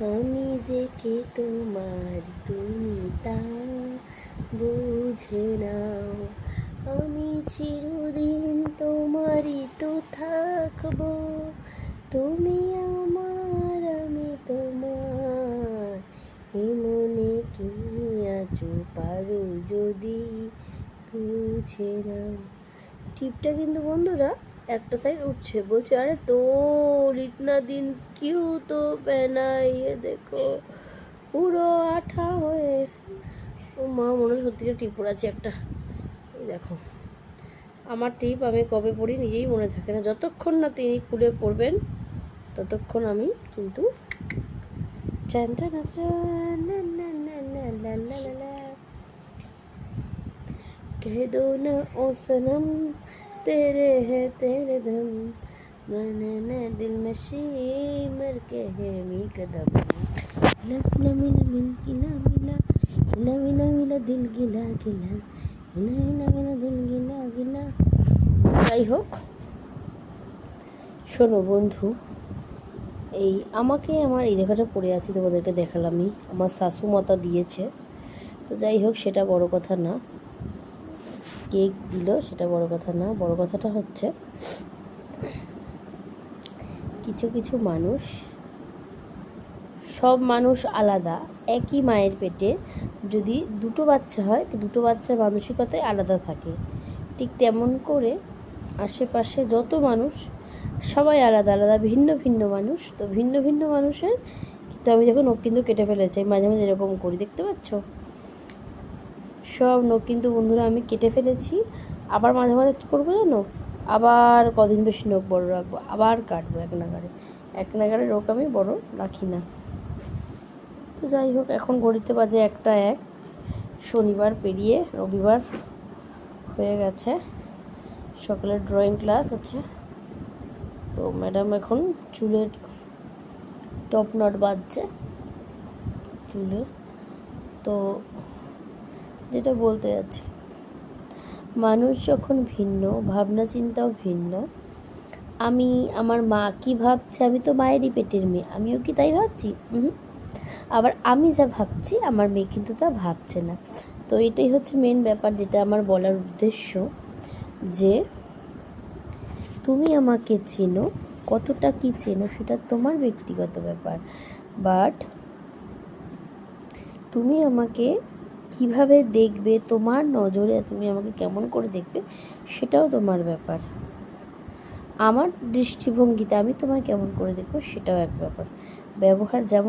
আমি যে কে তোমার তুমি তা বুঝে নাও, আমি চিরদিন তোমারই তো থাকবো, তুমি আমার আমি তোমার, এ মনে কি আছো পারো যদি বুঝে নাও। টিপটা কিন্তু বন্ধুরা একটা সাইড উঠছে, বলছে আরে তোর ইতনা দিন কিউ তো পেনাই দেখো পুরো আঠা হয়ে। ও মা, মনে হয় সত্যি টিপ পড়াচ্ছে একটা। এই দেখো আমার টিপ আমি কবে পড়ি নিজেই মনে থাকে না, যতক্ষণ না তিনি খুলে পড়বেন ততক্ষণ আমি কিন্তু চান চান চান না না না না লা লা লা লা। कह दो ना ओ सनम तेरे है तेरे दम, मनाना दिल मशी मर के है मी कदम, मिला मिला मिला मिल गिला मिला मिला मिला मिला दिल गिला गिला मिला मिला मिला दिल गिला गिला। যাই হোক, শোনো বন্ধু, এই আমাকে আমার এই জায়গাটা পড়ে আছি তোমাদেরকে দেখালামই, আমার শাশু মাতা দিয়েছে। তো যাই হোক, সেটা বড় কথা না, কেক দিল সেটা বড় কথা না, বড় কথাটা হচ্ছে কিছু কিছু মানুষ, সব মানুষ আলাদা, একই মায়ের পেটে যদি দুটো বাচ্চা হয় তো দুটো বাচ্চার মানসিকতাই আলাদা থাকে। ঠিক তেমন করে আশেপাশে যত মানুষ সবাই আলাদা আলাদা, ভিন্ন ভিন্ন মানুষ। তো ভিন্ন ভিন্ন মানুষের কিন্তু আমি দেখো নখ কিন্তু কেটে ফেলেছি, মাঝে মাঝে এরকম করি, দেখতে পাচ্ছ সব নখ কিন্তু বন্ধুরা আমি কেটে ফেলেছি। আবার মাঝে মাঝে কী করবো জানো, আবার কদিন বেশি নখ বড় রাখবো, আবার কাটবো এক নাগারে নখ আমি বড় রাখি না। তো যাই হোক, এখন ঘড়িতে বাজে 1টা 1, শনিবার পেরিয়ে রবিবার হয়ে গেছে, সকালের ড্রয়িং ক্লাস আছে। তো ম্যাডাম এখন চুলের টপ নট বাঁধছে চুলে। তো যেটা বলতে যাচ্ছি, মানুষ যখন ভিন্ন, ভাবনা চিন্তাও ভিন্ন। আমি আমার মা কি ভাবছে, আমি তো মায়েরই পেটের মেয়ে, আমিও কি তাই ভাবছি? আবার আমি যা ভাবছি আমার মেয়ে কিন্তু তা ভাবছে না। তো এটাই হচ্ছে মেন ব্যাপার, যেটা আমার বলার উদ্দেশ্য, যে তুমি আমাকে চেনো, কতটা কি চেনো সেটা তোমার ব্যক্তিগত ব্যাপার, বাট তুমি আমাকে কিভাবে দেখবে, তোমার নজরে তুমি আমাকে কেমন করে দেখবে সেটাও তোমার ব্যাপার। আমার দৃষ্টিভঙ্গিতে আমি তোমায় কেমন করে দেখবো সেটাও এক ব্যাপার। ব্যবহার যেমন